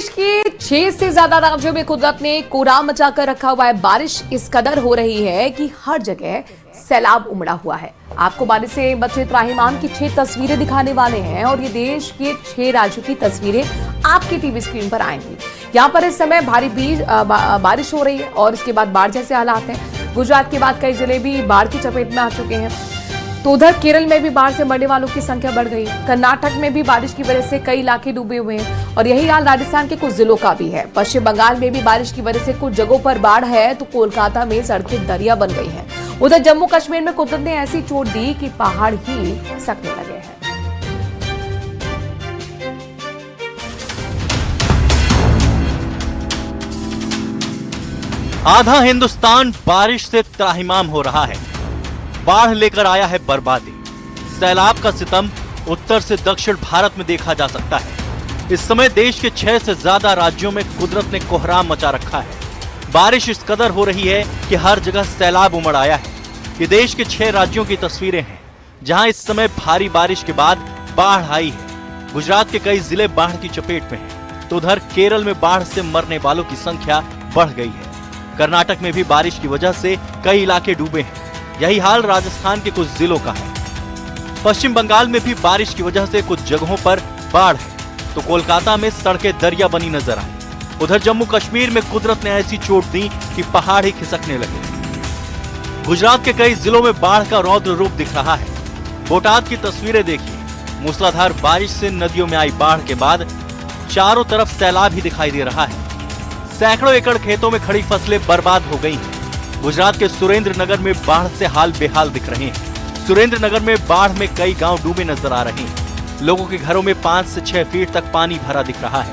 देश के 6 से ज्यादा राज्यों में कुदरत ने कोहराम मचाकर रखा हुआ है। बारिश इस कदर हो रही है कि हर जगह सैलाब उमड़ा हुआ है। आपको बारिश से बचे त्राहिमाम की 6 तस्वीरें दिखाने वाले हैं और ये देश के 6 राज्यों की तस्वीरें आपके टीवी स्क्रीन पर आएंगी। यहाँ पर इस समय भारी बारिश हो रही है और इसके बाद बाढ़ जैसे हालात हैं। गुजरात के बाद कई जिले भी बाढ़ की चपेट में आ चुके हैं। तो उधर केरल में भी बाढ़ से मरने वालों की संख्या बढ़ गई है। कर्नाटक में भी बारिश की वजह से कई इलाके डूबे हुए हैं और यही हाल राजस्थान के कुछ जिलों का भी है। पश्चिम बंगाल में भी बारिश की वजह से कुछ जगहों पर बाढ़ है तो कोलकाता में सड़कें दरिया बन गई हैं। उधर जम्मू कश्मीर में कुदरत ने ऐसी चोट दी कि पहाड़ ही खिसकने लगे हैं। आधा हिंदुस्तान बारिश से त्राहिमाम हो रहा है। बाढ़ लेकर आया है बर्बादी। सैलाब का सितम उत्तर से दक्षिण भारत में देखा जा सकता है। इस समय देश के 6 से ज्यादा राज्यों में कुदरत ने कोहराम मचा रखा है। बारिश इस कदर हो रही है कि हर जगह सैलाब उमड़ आया है। ये देश के 6 राज्यों की तस्वीरें हैं जहां इस समय भारी बारिश के बाद बाढ़ आई है। गुजरात के कई जिले बाढ़ की चपेट में हैं, तो उधर केरल में बाढ़ से मरने वालों की संख्या बढ़ गई है। कर्नाटक में भी बारिश की वजह से कई इलाके डूबे हैं। यही हाल राजस्थान के कुछ जिलों का है। पश्चिम बंगाल में भी बारिश की वजह से कुछ जगहों पर बाढ़ है तो कोलकाता में सड़कें दरिया बनी नजर आई। उधर जम्मू कश्मीर में कुदरत ने ऐसी चोट दी कि पहाड़ ही खिसकने लगे। गुजरात के कई जिलों में बाढ़ का रौद्र रूप दिख रहा है। बोटाद की तस्वीरें देखिए। मूसलाधार बारिश से नदियों में आई बाढ़ के बाद चारों तरफ सैलाब ही दिखाई दे रहा है। सैकड़ों एकड़ खेतों में खड़ी फसलें बर्बाद हो गई हैं। गुजरात के सुरेंद्र नगर में बाढ़ से हाल बेहाल दिख रहे हैं। सुरेंद्र नगर में बाढ़ में कई गांव डूबे नजर आ रहे हैं। लोगों के घरों में 5 से 6 फीट तक पानी भरा दिख रहा है।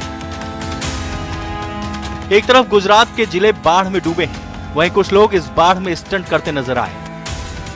एक तरफ गुजरात के जिले बाढ़ में डूबे हैं, वहीं कुछ लोग इस बाढ़ में स्टंट करते नजर आए।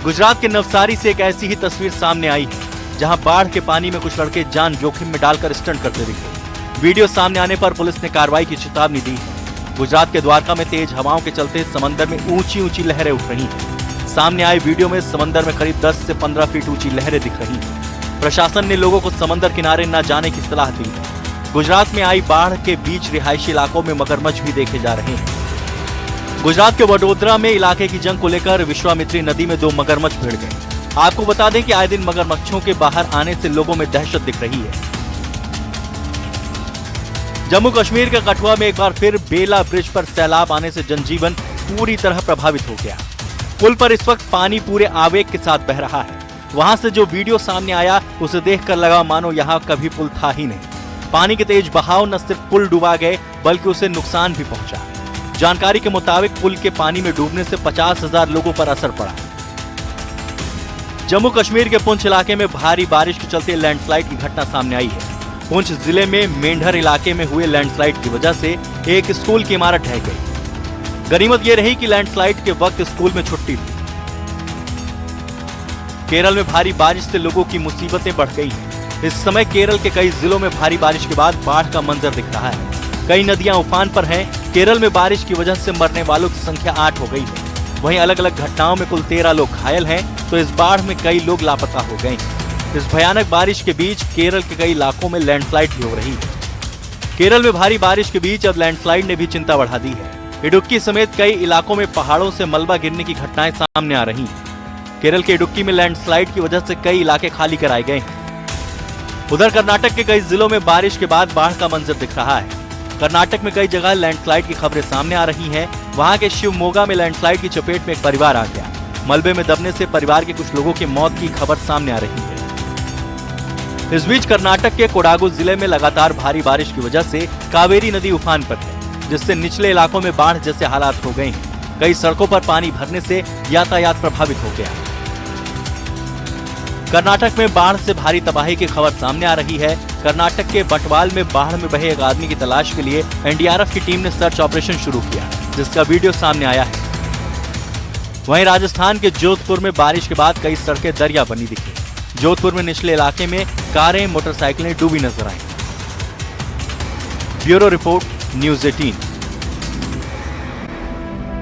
गुजरात के नवसारी से एक ऐसी ही तस्वीर सामने आई है जहां बाढ़ के पानी में कुछ लड़के जान जोखिम में डालकर स्टंट करते दिखे। वीडियो सामने आने पर पुलिस ने कार्रवाई की चेतावनी दी है। गुजरात के द्वारका में तेज हवाओं के चलते समंदर में ऊंची ऊंची लहरें उठ रही हैं। सामने आए वीडियो में समंदर में करीब 10 से 15 फीट ऊंची लहरें दिख रही हैं। प्रशासन ने लोगों को समंदर किनारे न जाने की सलाह दी है। गुजरात में आई बाढ़ के बीच रिहायशी इलाकों में मगरमच्छ भी देखे जा रहे हैं। गुजरात के वडोदरा में इलाके की जंग को लेकर विश्वामित्री नदी में 2 मगरमच्छ भिड़ गए। आपको बता दें कि आए दिन मगरमच्छों के बाहर आने से लोगों में दहशत दिख रही है। जम्मू कश्मीर के कठुआ में एक बार फिर बेला ब्रिज पर सैलाब आने से जनजीवन पूरी तरह प्रभावित हो गया। पुल पर इस वक्त पानी पूरे आवेग के साथ बह रहा है। वहां से जो वीडियो सामने आया उसे देखकर लगा मानो यहां कभी पुल था ही नहीं। पानी के तेज बहाव न सिर्फ पुल डुबा गए बल्कि उसे नुकसान भी पहुंचा। जानकारी के मुताबिक पुल के पानी में डूबने से 50,000 लोगों पर असर पड़ा। जम्मू कश्मीर के पुंछ इलाके में भारी बारिश के चलते लैंडस्लाइड की घटना सामने आई है। पुंछ जिले में मेंढर इलाके में हुए लैंडस्लाइड की वजह से एक स्कूल की इमारत ढह गई। गनीमत यह रही कि लैंडस्लाइड के वक्त स्कूल में छुट्टी थी। केरल में भारी बारिश से लोगों की मुसीबतें बढ़ गई हैं। इस समय केरल के कई जिलों में भारी बारिश के बाद बाढ़ का मंजर दिख रहा है। कई नदियां उफान पर हैं। केरल में बारिश की वजह से मरने वालों की संख्या 8 हो गई है। वहीं अलग अलग घटनाओं में कुल 13 लोग घायल हैं तो इस बाढ़ में कई लोग लापता हो गए हैं। इस भयानक बारिश के बीच केरल के कई इलाकों में लैंडस्लाइड भी हो रही है। केरल में भारी बारिश के बीच अब लैंडस्लाइड ने भी चिंता बढ़ा दी है। इडुक्की समेत कई इलाकों में पहाड़ों से मलबा गिरने की घटनाएं सामने आ रही हैं। केरल के इडुक्की में लैंडस्लाइड की वजह से कई इलाके खाली कराए गए हैं। उधर कर्नाटक के कई जिलों में बारिश के बाद बाढ़ का मंजर दिख रहा है। कर्नाटक में कई जगह लैंडस्लाइड की खबरें सामने आ रही हैं। वहां के शिवमोगा में लैंडस्लाइड की चपेट में एक परिवार आ गया। मलबे में दबने से परिवार के कुछ लोगों की मौत की खबर सामने आ रही है। इस बीच कर्नाटक के कोडागु जिले में लगातार भारी बारिश की वजह से कावेरी नदी उफान पर है, जिससे निचले इलाकों में बाढ़ जैसे हालात हो गए हैं। कई सड़कों पर पानी भरने से यातायात प्रभावित हो गया। कर्नाटक में बाढ़ से भारी तबाही की खबर सामने आ रही है। कर्नाटक के बटवाल में बाढ़ में बहे एक आदमी की तलाश के लिए एनडीआरएफ की टीम ने सर्च ऑपरेशन शुरू किया, जिसका वीडियो सामने आया है। वहीं राजस्थान के जोधपुर में बारिश के बाद कई सड़कें दरिया बनी दिखी। जोधपुर में निचले इलाके में कारें, मोटरसाइकिलें डूबी नजर आईं। Bureau report, news 18।